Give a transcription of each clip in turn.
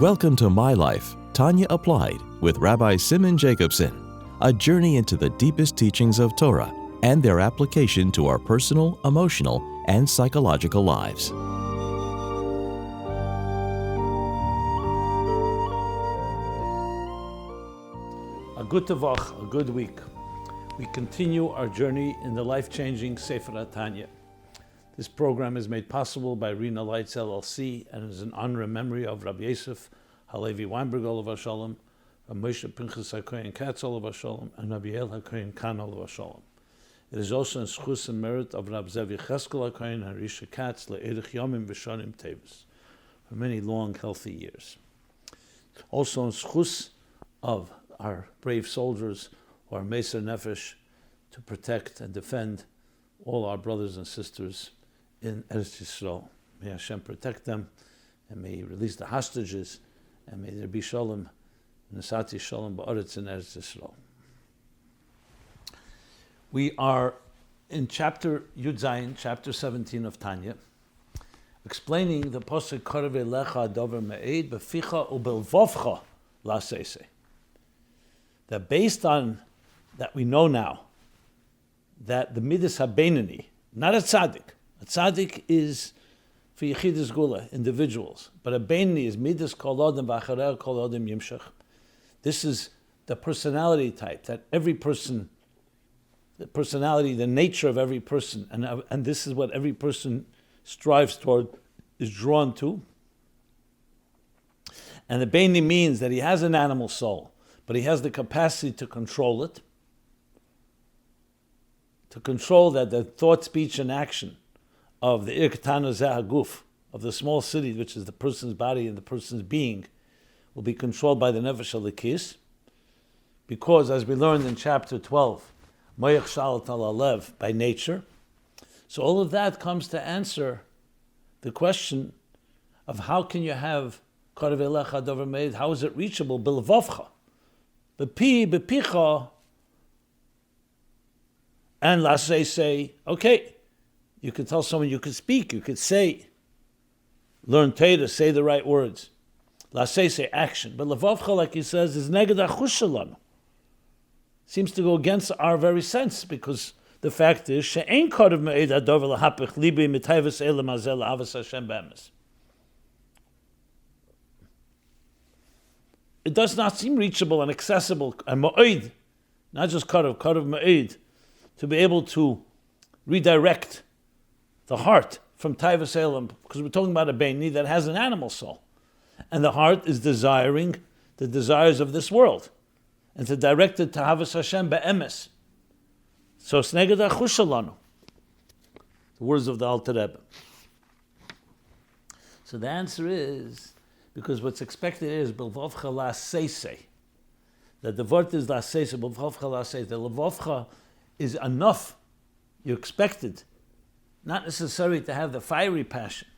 Welcome to My Life, Tanya Applied with Rabbi Simon Jacobson, a journey into the deepest teachings of Torah and their application to our personal, emotional, and psychological lives. A good tavach, a good week. We continue our journey in the life-changing Sefer Tanya. This program is made possible by Rena Lights LLC and is in honor and memory of Rabbi Yosef Halevi Weinberg Olav Shalom, Rabbi Moshe Pinchas HaKohen Katz Olav Shalom, and Rabbi El HaKohen Khan Olav Shalom. It is also in schus and merit of Rabbi Zevi Cheskel HaKohen and Risha Katz le'erich yomim v'shonim tevis, for many long, healthy years. Also in schus of our brave soldiers who are Meser Nefesh to protect and defend all our brothers and sisters in Eretz Yisrael. May Hashem protect them, and may He release the hostages, and may there be Shalom, Nesati Shalom Ba'aretz in Eretz Yisrael. We are in chapter Yud Zayin, chapter 17 of Tanya, explaining the Pasuk Karev Elecha Dover Me'ed Beficha Ubelvovcha La'aseh. That based on that we know now that the Midas HaBeinani, not a tzaddik is for Yechidus Gula, individuals, but a Beinani is Midas Kol Adam V'Achareh Kol Adam Yimshach. This is the personality type that every person, the personality, the nature of every person, and this is what every person strives toward, is drawn to. And the Beinani means that he has an animal soul, but he has the capacity to control it, to control that the thought, speech, and action of the irktana zehaguf, of the small city, which is the person's body and the person's being, will be controlled by the nefesh halikis, because, as we learned in chapter 12, moyach shalat al alev, by nature. So all of that comes to answer the question of how can you have karev elecha dover me'ed, how is it reachable, bilvavcha, bepi, bepicha, and lasei say, okay, you could tell someone, you could speak, you could say, learn Torah, say the right words. Lasei say action. But levavcha, like he says, is neged achush shalanu. Seems to go against our very sense, because the fact is, she'ein karev me'ed adover lahapich libi mitayvus elam hazel avas Hashem be'emes. It does not seem reachable and accessible, and ma'id, not just karev ma'id, to be able to redirect the heart from Taivas Elam, because we're talking about a Beinani that has an animal soul. And the heart is desiring the desires of this world, and to direct it to Havas Hashem be'emes. So it's neged achush shalanu, the words of the Alter Rebbe. So the answer is, because what's expected is bilvavcha la'aseh, that the word is la'aseh, bilvavcha la'aseh, the levavcha is enough, you expected, not necessarily to have the fiery passion.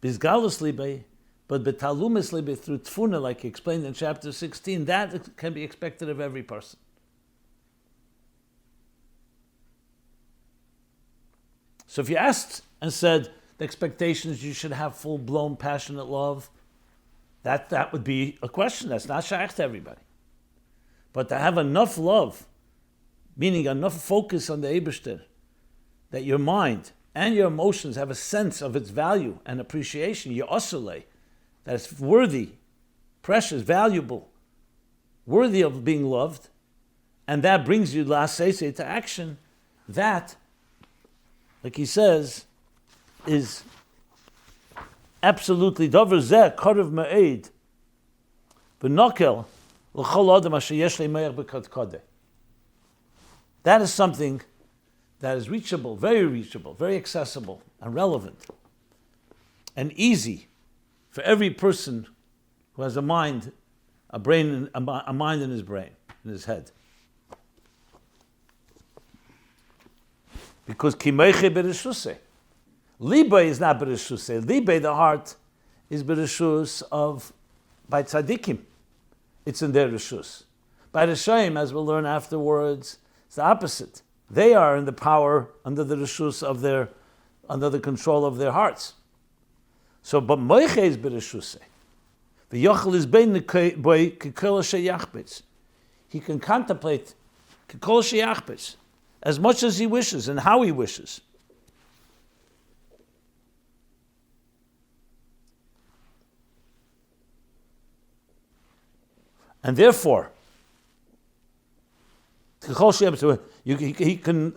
Bizgalus libe, but betalumis libe through tfuna, like he explained in chapter 16, that can be expected of every person. So if you asked and said the expectation is you should have full-blown passionate love, that would be a question. That's not shaykh to everybody. But to have enough love, meaning enough focus on the Eibishter, that your mind and your emotions have a sense of its value and appreciation, your osule, that it's worthy, precious, valuable, worthy of being loved, and that brings you la'aseh to action. That, like he says, is absolutely davar zeh karev me'ed b'nokel l'chol adam asher yesh le'meir b'kadkadeh. That is something that is reachable, very accessible and relevant and easy for every person who has a mind, a brain, a mind in his brain, in his head. Because kimeiche bereshuse. Liba is not bereshuse. Liba, the heart, is bereshus by tzaddikim. It's in their reshus. By the Shem, as we'll learn afterwards, it's the opposite. They are in the power, under the reshus of under the control of their hearts. So, but moiche is bereshuse. V'yochel is bein boy kekol sheyachbitz. He can contemplate kekol sheyachbitz as much as he wishes and how he wishes. And therefore, he can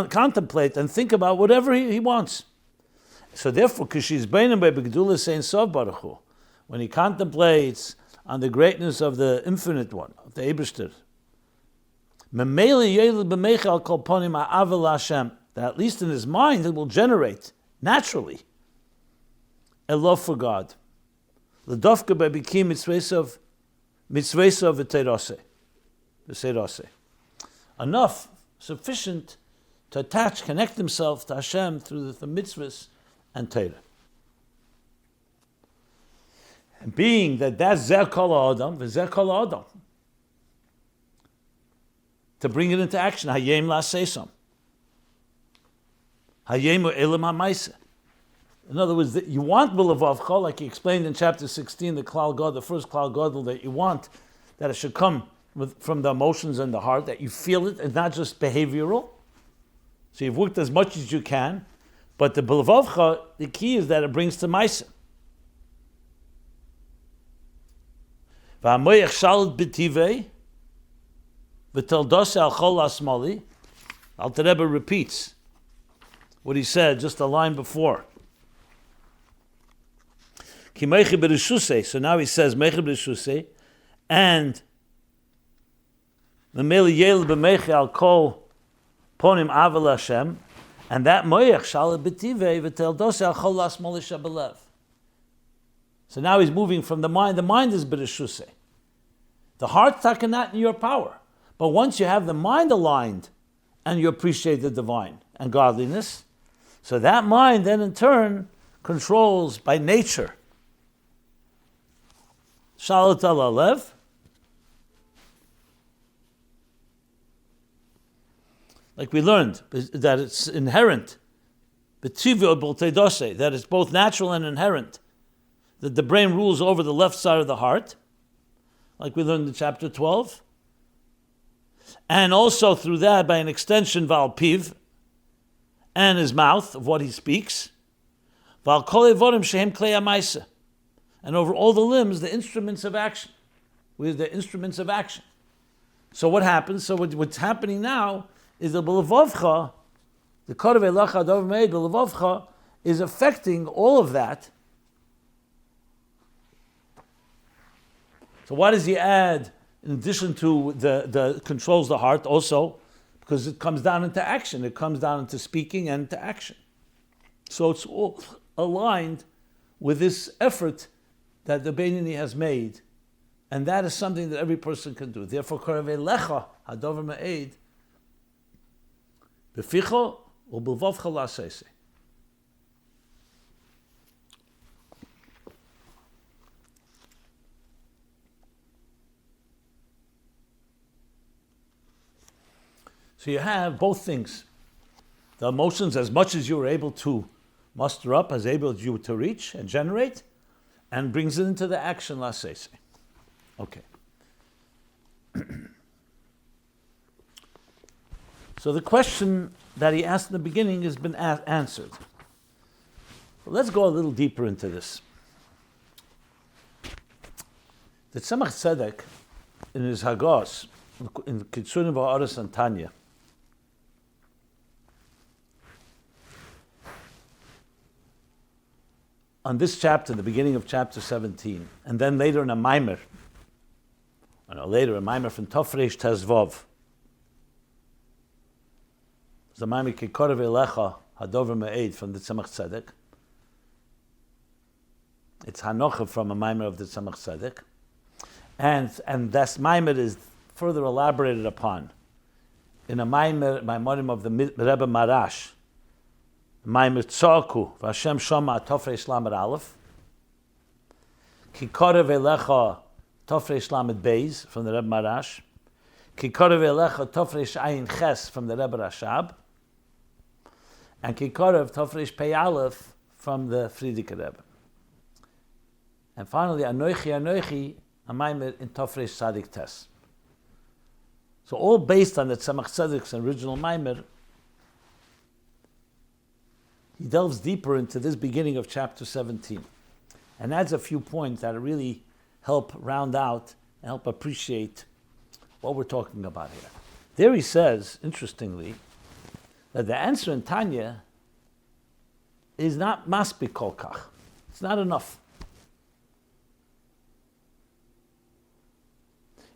contemplate and think about whatever he wants. So therefore, when he contemplates on the greatness of the Infinite One, of the Eibishter, that at least in his mind it will generate naturally a love for God. Enough, sufficient to attach, connect himself to Hashem through the mitzvahs and Torah. And being that's Zeh Kol Adam, V'Zeh Kol Adam, to bring it into action, Hayem La'Seisam, Hayem Elam HaMaiseh. In other words, that you want B'Levavcha, like he explained in chapter 16, the Klal God, the first Klal Gadol, that you want, that it should come from the emotions and the heart, that you feel it, and not just behavioral. So you've worked as much as you can, but the B'Levavcha, the key is that it brings to Maiseh. V'hamoyach shalit b'tivei, v'teldose al chol asmali. Alter Rebbe repeats what he said just a line before. So now he says Meche B'Rishusei, and Memeli Yel B'Meche Al Kol Ponim Aval Hashem, and that Moyach Shaleh B'Tivei V'Teldose Al Chol Asmoli Shabalev. So now he's moving from the mind. The mind is B'Rishusei. The heart's not in your power. But once you have the mind aligned and you appreciate the divine and godliness, so that mind then in turn controls by nature Shalat al Lev, like we learned, that it's inherent, that it's both natural and inherent, that the brain rules over the left side of the heart, like we learned in chapter 12, and also through that, by an extension, Val Piv, and his mouth, of what he speaks, Val Kol Evorim Shehem Klei HaMaiseh, and over all the limbs, the instruments of action. We're the instruments of action. So what happens? So what's happening now is the B'Levavcha, the Kodev Elach Adov Meid, B'Levavcha, is affecting all of that. So why does he add, in addition to the controls the heart also? Because it comes down into action. It comes down into speaking and into action. So it's all aligned with this effort that the Beinoni has made, and that is something that every person can do. Therefore, Korevei Lecha Hadover Me'ed Beficho U'B'Levavcha La'Seisei. So you have both things. The emotions, as much as you're able to muster up, as able as you to reach and generate, and brings it into the action, La'Seisei. Okay. So the question that he asked in the beginning has been answered. But let's go a little deeper into this. The Tzemach Tzedek, in his Hagos, in Kitzunim V'Aros and Tanya, on this chapter, the beginning of chapter 17, and then later in a Maimer, from Tofreish Tezvov, the Maimer Kikorev Elecha Hadover Me'ed from the Tzemach Tzedek. It's Hanocha from a Maimer of the Tzemach Tzedek, and this Maimer is further elaborated upon in a Maimerim of the Rebbe Marash, Maimer Tzoku Vashem Shoma Tofreish Lamed Aleph, Kikorev Elecha Tofreish Lamed Beis from the Rebbe Marash, Kikorev Elecha Tofreish Ayin Ches from the Rebbe Rashab, and Kikorev Tofreish Pei Aleph from the Frierdiker Rebbe. And finally, Anoichi, a maimer in Tofresh Tzadik Tes. So all based on the Tzemach Tzedek's original maimer, he delves deeper into this beginning of chapter 17 and adds a few points that really help round out and help appreciate what we're talking about here. There he says, interestingly, that the answer in Tanya is not maspik kolkach. It's not enough.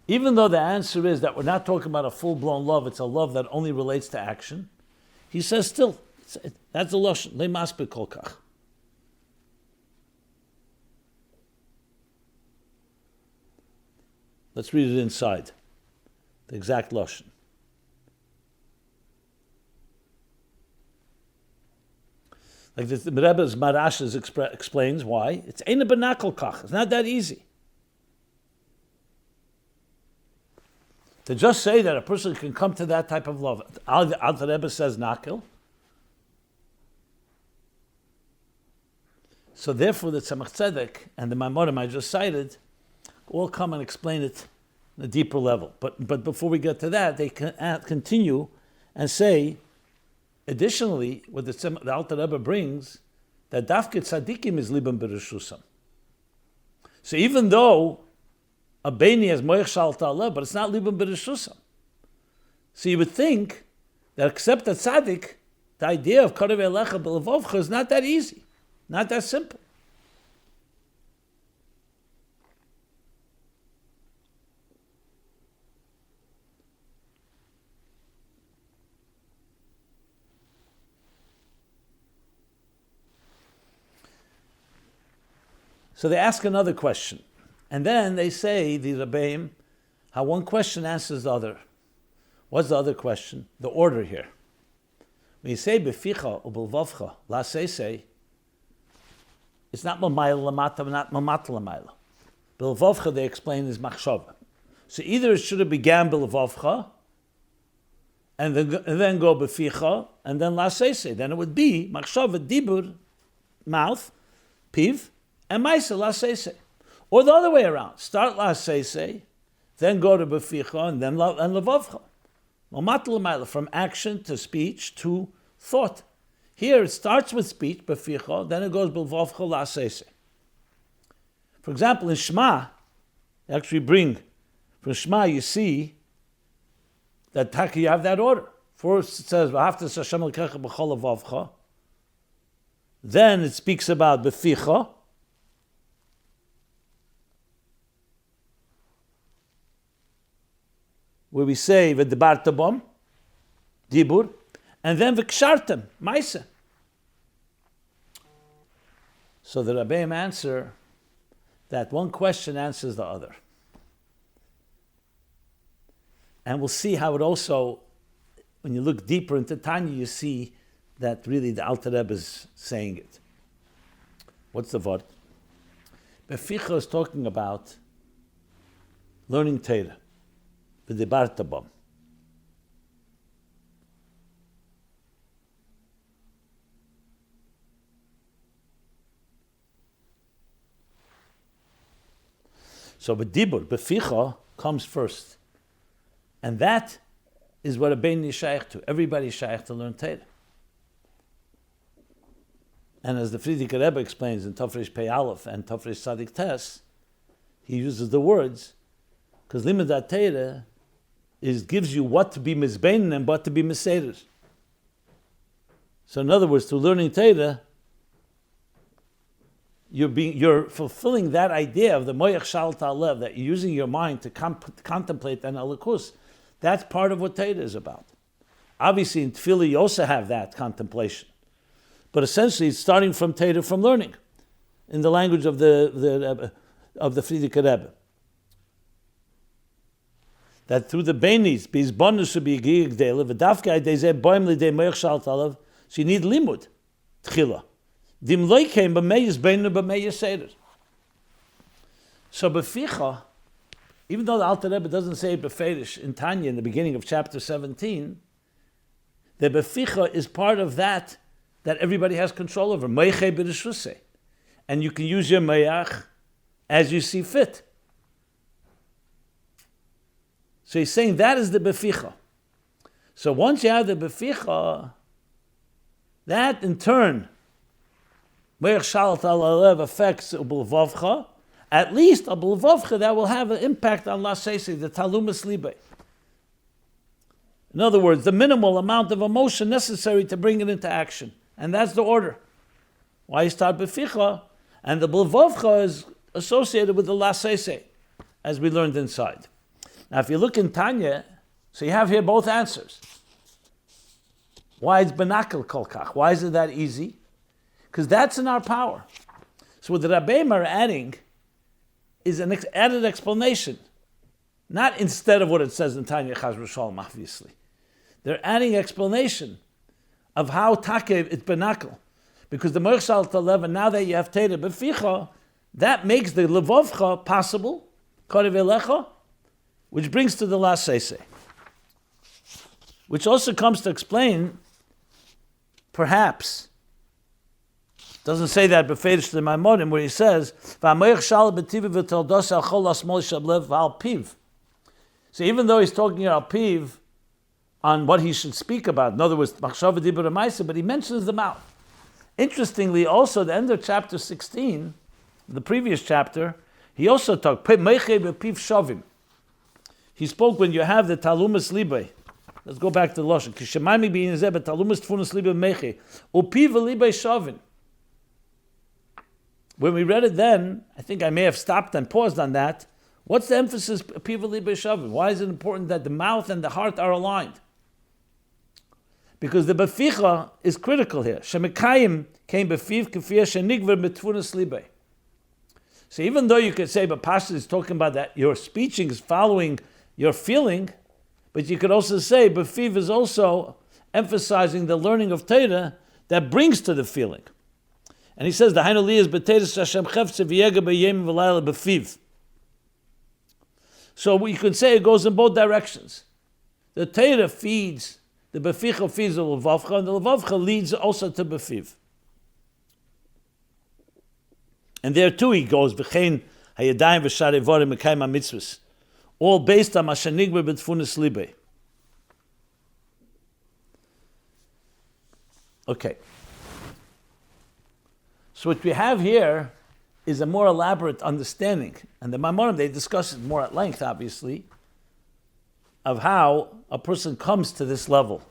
Even though the answer is that we're not talking about a full-blown love, it's a love that only relates to action, he says still, that's the lashon, le maspik kolkach. Let's read it inside, the exact lashon. Like the Rebbe's Marashas explains why. It's ein benakol kach. It's not that easy. To just say that a person can come to that type of love. Alter Rebbe says nakel. So therefore the Tzemach Tzedek and the Maimorim I just cited all come and explain it on a deeper level. But before we get to that, they continue and say, additionally, what the Alter Rebbe brings, that dafke tzadikim is libam bereshusam. So even though a beini has moich shalta alev, but it's not libam bereshusam. So you would think that except a tzadik, the idea of karev elecha b'levovcha is not that easy, not that simple. So they ask another question. And then they say, the Rebbeim, how one question answers the other. What's the other question? The order here. When you say, beficha or belvavcha, la say, it's not mamayla lamata, not mamata lamayla. Belvavcha, they explain, is machshava. So either it should have began belvavcha, and then go beficha, and then la say. Then it would be machshava, dibur, mouth, piv, and Maisa la seisei. Or the other way around. Start la seisei, then go to beficha, and then levavcha. From action to speech to thought. Here it starts with speech, beficha, then it goes belvavcha la seisei. For example, in Shema, you actually bring, from Shema you see that you have that order. First it says, v'haftas Hashem l'kecha b'chol levavcha. Then it speaks about beficha, where we say v'debarta bom, dibur, and then v'kshartem, maisa. So the Rebbeim answer that one question answers the other. And we'll see how it also, when you look deeper into Tanya, you see that really the Alter Rebbe is saying it. What's the word? Beficha is talking about learning Torah. V'debarta bom. So b'dibur, beficha, comes first. And that is what a bein is shaykh to. Everybody is shaykh to learn Torah. And as the Frierdiker Rebbe explains in Tofresh Pei Aleph and Tofresh Tzadik Tes, he uses the words, because Limud Torah gives you what to be mizbein and what to be miseder. So in other words, through learning Torah, you're fulfilling that idea of the moyach shalta alev, that you're using your mind to contemplate an alikus. That's part of what Torah is about. Obviously, in Tefillah, you also have that contemplation. But essentially, it's starting from Torah, from learning, in the language of the Frierdiker Rebbe. That through the beinis, bizbonus should be gigdele, v'dafka idezeh boim lidei moich shalt alav, so you need limud, tchila. Dim loikem b'meyis beinu b'meyis seder. So beficha, even though the Alter Rebbe doesn't say it beferish in Tanya in the beginning of chapter 17, the beficha is part of that everybody has control over. Meiche b'reshusei. And you can use your meyach as you see fit. So he's saying that is the beficha. So once you have the beficha, that in turn, affects ubelvavcha, at least a belvavcha that will have an impact on lasese, the talumas libe. In other words, the minimal amount of emotion necessary to bring it into action. And that's the order. Why you start beficha, and the belvavcha is associated with the lasese, as we learned inside. Now, if you look in Tanya, so you have here both answers. Why is benakal kolkach? Why is it that easy? Because that's in our power. So what the Rabbeim are adding is an added explanation, not instead of what it says in Tanya Chaz V'Shalom, obviously. They're adding explanation of how takev it's benakal. Because the Merchal Talev, now that you have Teda Beficha, that makes the Levovcha possible, Korev Elecha, which brings to the last Seisei. Which also comes to explain, perhaps, doesn't say that befedish to Maimonim, where he says, so even though he's talking about Piv on what he should speak about, in other words, Machshava Dibur Maisa, but he mentions the mouth. Interestingly, also, the end of chapter 16, the previous chapter, he also talked, he spoke when you have the Talumas Libe. Let's go back to the Lashon. Kishamaymi being zeh, Talumas Tfunas Libe Meche. Upiv Libe Shavin. When we read it then, I think I may have stopped and paused on that. What's the emphasis, Upiv Libe Shavin? Why is it important that the mouth and the heart are aligned? Because the beficha is critical here. Shemekayim came befiv kefir shenigver betfunas libe. So even though you could say, but Pasha is talking about that your speeching is following your feeling, but you could also say befiv is also emphasizing the learning of Torah that brings to the feeling. And he says the Hainu Li is b'Teres Hashem Chefetz v'yega b'yem v'layla befiv. So you could say it goes in both directions. The Torah feeds. The beficha feeds the levavcha, and the levavcha leads also to befiv. And there too he goes, v'chein hayadayim v'sharei vorim mekayim ha-mitzvahs, all based on mashanigber b'tfunas libe. Okay. So what we have here is a more elaborate understanding, and the Maimonim, they discuss it more at length, obviously, of how a person comes to this level.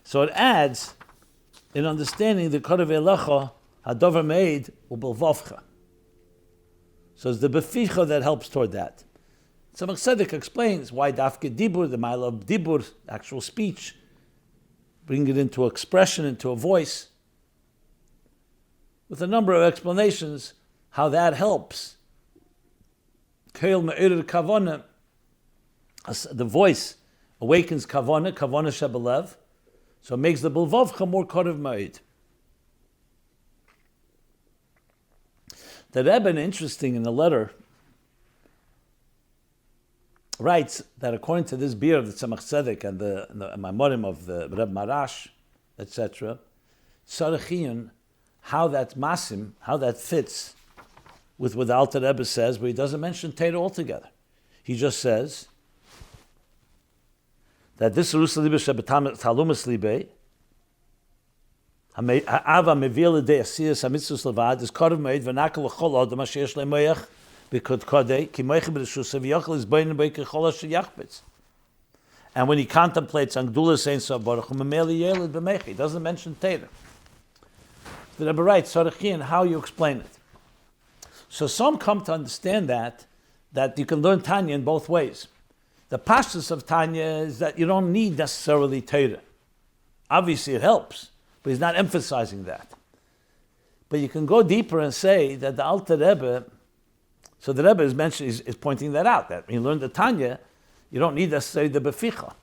So it adds in understanding the Korev Elecha Hadover Meid Ubelvavcha. So it's the beficha that helps toward that. Tzemach Tzedek explains why Dafke Dibur, the mile of Dibur, actual speech, bring it into expression, into a voice, with a number of explanations how that helps. Keil Me'ir Kavona, the voice awakens kavana shebelev, so it makes the belvavcha more korev ma'id. The Rebbe, interesting in the letter, writes that according to this beer of the Tzemach Tzedek and the Maimonim of the Reb Marash, etc., Tzarechiyun, how that masim, how that fits with what the Alter Rebbe says, but he doesn't mention Torah altogether. He just says that this Rusa Libe Talumas Libe, Ha'ava Mevil Dei Asiyas HaMitzvos Levad, is Korev Meid V'Nakal L'Chol Adam Asher Yesh Le'Moyach B'Kod Kodei Ki Moich B'Reshusa V'Yochel Is Bein B'Kei Chol Asher Yachbetz. And when he contemplates on Gdula Sein So Baruch Hu Memeli Yeled B'Meich, he doesn't mention Torah. The Rebbe writes, Sarachin, how you explain it. So some come to understand that you can learn Tanya in both ways. The pashtus of Tanya is that you don't need necessarily Torah. Obviously it helps, but he's not emphasizing that. But you can go deeper and say that the Alter Rebbe, so the Rebbe is pointing that out, that when you learn the Tanya, you don't need necessarily the beficha.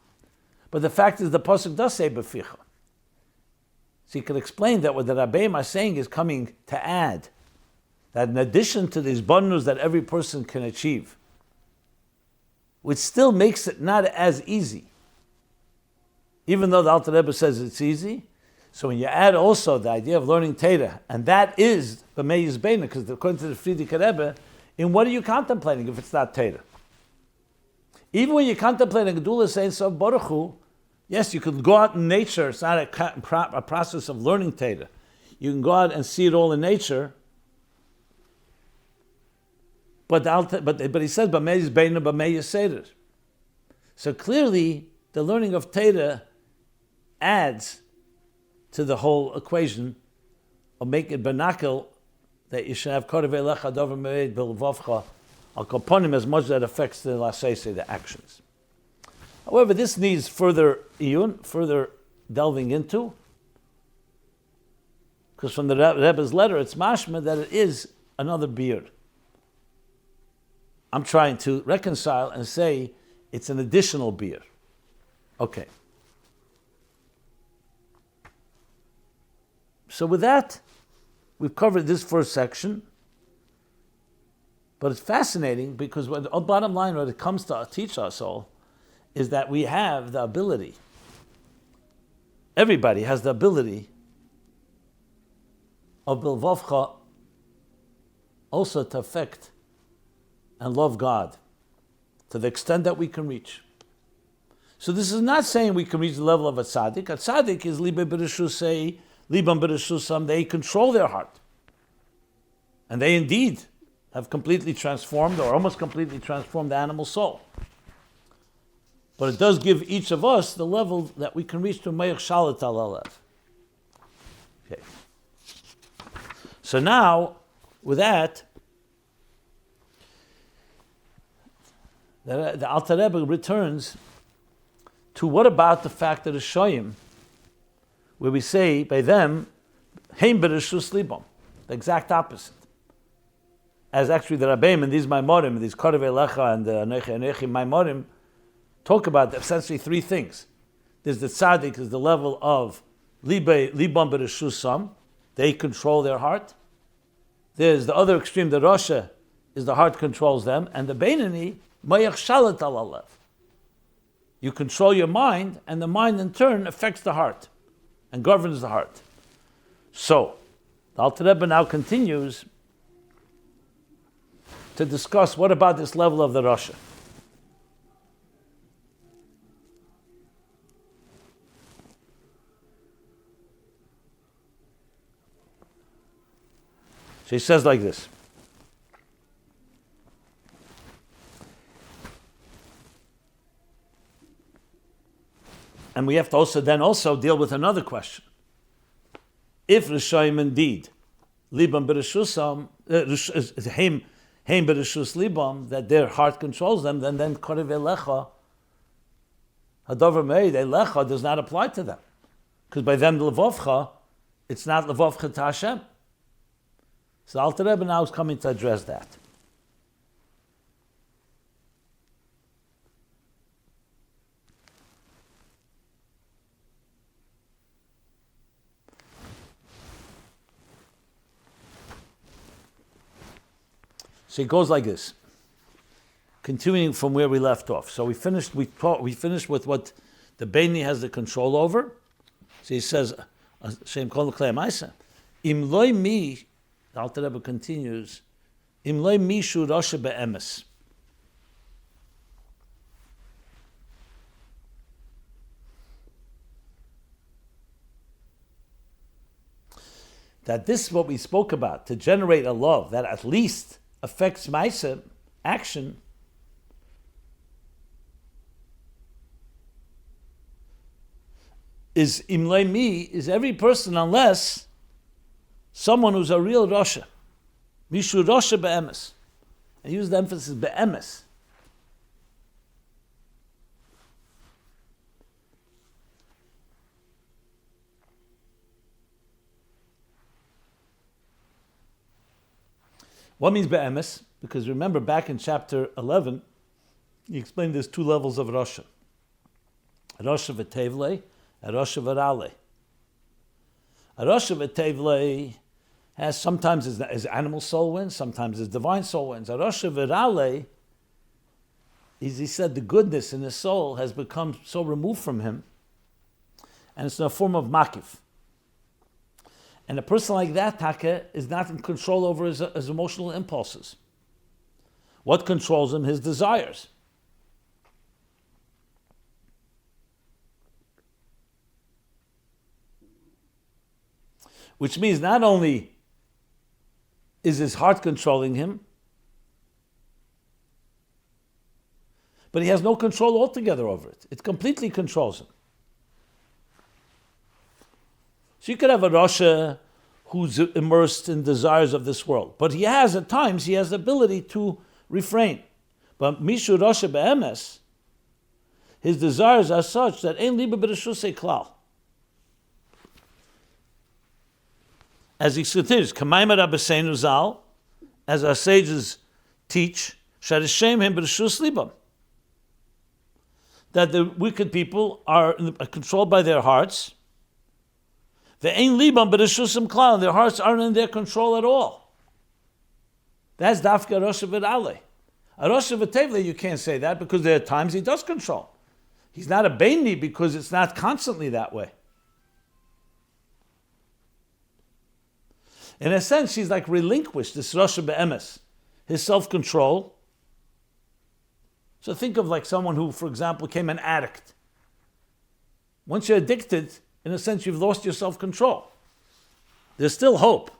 But the fact is the pasuk does say beficha. So you can explain that what the Rabbeim are saying is coming to add, that in addition to these bonus that every person can achieve, which still makes it not as easy. Even though the Alter Rebbe says it's easy, so when you add also the idea of learning Torah, and that is B'mei Yizbeinu, because according to the Frierdiker Rebbe, in what are you contemplating if it's not Torah? Even when you're contemplating Gedulas Ein Sof Baruch Hu, yes, you can go out in nature. It's not a process of learning Torah. You can go out and see it all in nature. But he says, "B'mei yizbeinu, b'mei yiseder." So clearly, the learning of Torah adds to the whole equation of making it benakel that you should have kodev elecha davar me'ed b'levavcha al koponim as much as that affects the lasese, the actions. However, this needs further iyun, further delving into, because from the Rebbe's letter, it's mashma that it is another beard. I'm trying to reconcile and say it's an additional beer. Okay. So with that, we've covered this first section. But it's fascinating because the bottom line, when it comes to teach us all, is that we have the ability, everybody has the ability of Bilvavcha also to affect and love God to the extent that we can reach. So this is not saying we can reach the level of a tzaddik. A tzaddik is libe b'reshusei, libam b'reshusam. They control their heart. And they indeed have completely transformed or almost completely transformed the animal soul. But it does give each of us the level that we can reach to Me'ach Shalat al Alev. Okay. So now, with that, the Alter Rebbe returns to what about the fact that the Shoyim, where we say by them, Heim b'reshus libam, the exact opposite. As actually the Rabbeim and these Maimorim, these Kodev Elecha and the Anechi Maimorim, talk about essentially three things. There's the tzaddik, is the level of libam b'reshusam, they control their heart. There's the other extreme, the Rasha, is the heart controls them, and the Beinani, Mayach Shalat al Alev. You control your mind, and the mind in turn affects the heart and governs the heart. So, the Alter Rebbe now continues to discuss what about this level of the Rasha. So he says like this. And we have to also deal with another question. If Rishayim indeed, Libam b'reshusam, Heim b'reshus Libam, that their heart controls them, then Korev Elecha, Hadavar Meid, Elecha does not apply to them. Because by them, Levavcha, it's not Levavcha to Hashem. So Alter Rebbe now is coming to address that. So it goes like this, continuing from where we left off. So we finished with what the Beini has the control over. So he says, Shem kol l'klei ma'aseh. Im loy mi, the Alter Rebbe continues, Im loy mi shu rasha be'emes. That this is what we spoke about, to generate a love that at least affects Maisa, action, is imlei mi, is every person unless someone who's a real Rasha. Mishu Rasha be'emes. I use the emphasis be'emes. What means be'emes? Because remember back in chapter 11, he explained there's two levels of Rasha. Rasha v'tevlei, and Rasha v'ralei. A Rasha v'tevlei has sometimes his animal soul wins, sometimes his divine soul wins. A Rasha v'ralei, he said the goodness in his soul has become so removed from him, and it's in a form of makif. And a person like that, Taka, is not in control over his emotional impulses. What controls him? His desires. Which means not only is his heart controlling him, but he has no control altogether over it. It completely controls him. So you could have a Rasha who's immersed in desires of this world, but at times, he has the ability to refrain. But Mishu Rasha Be'emes, his desires are such that Ein Liba B'Reshusei Klal. As he continues, Kamayma Rabbeinu Zal, as our sages teach, Shadishem Him B'Reshus Libam, that the wicked people are controlled by their hearts. The Ein Libam B'Reshusim Klal, their hearts aren't in their control at all. That's Dafka Rosh V'Ale. A Rosh V'Tevle, you can't say that because there are times he does control. He's not a Beini because it's not constantly that way. In a sense, he's like relinquished this Rosh Be'emes, his self-control. So think of like someone who, for example, became an addict. Once you're addicted, in a sense, you've lost your self-control. There's still hope.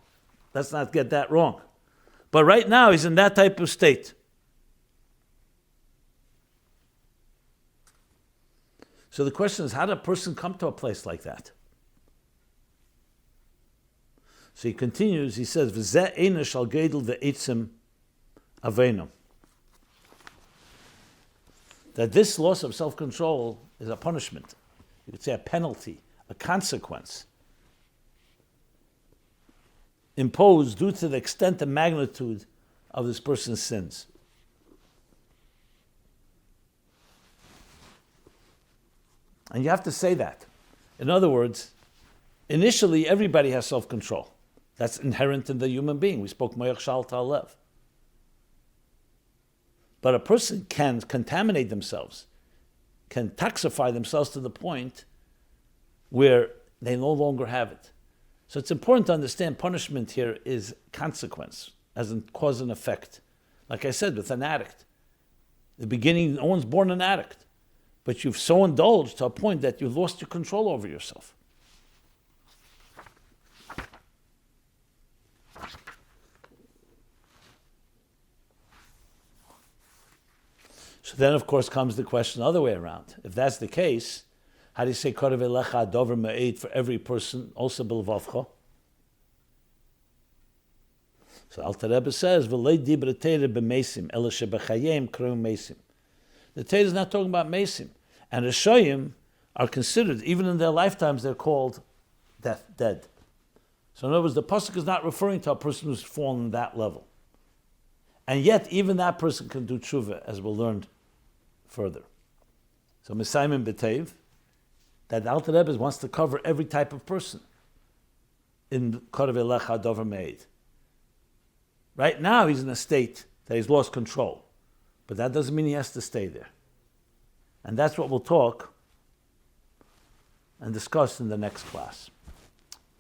Let's not get that wrong. But right now, he's in that type of state. So the question is, how did a person come to a place like that? So he continues, he says, V'zeh eina shal gedel ve'etzim aveinam. That this loss of self-control is a punishment. You could say a penalty, a consequence imposed due to the extent and magnitude of this person's sins. And you have to say that. In other words, initially everybody has self-control. That's inherent in the human being. We spoke Moyach Shal Ta'alev. But a person can contaminate themselves, can toxify themselves to the point where they no longer have it. So it's important to understand punishment here is consequence, as in cause and effect. Like I said, with an addict. The beginning, no one's born an addict. But you've so indulged to a point that you've lost your control over yourself. So then, of course, comes the question the other way around. If that's the case, how do you say Korav Elecha Dover Me'ed for every person, also Bilvavcha? So Alter Rebbe says, V'lei dibra teire b'mesim, ela shebechayim kreu mesim. The Torah is not talking about mesim. And Rishoyim are considered, even in their lifetimes, they're called dead. So in other words, the pasuk is not referring to a person who's fallen that level. And yet, even that person can do tshuva, as we'll learn further. So Mesayim B'Tev, that Alter Rebbe wants to cover every type of person in Korav Elecha Dover Me'ed. Right now, he's in a state that he's lost control. But that doesn't mean he has to stay there. And that's what we'll talk and discuss in the next class.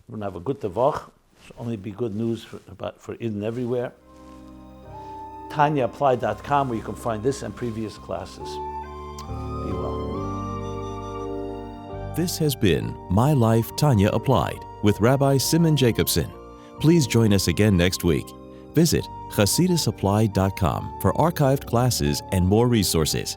We're going to have a good tavach. It'll only be good news for Eden everywhere. TanyaApplied.com, where you can find this and previous classes. Be well. This has been My Life, Tanya Applied with Rabbi Simon Jacobson. Please join us again next week. Visit ChasidusApplied.com for archived classes and more resources.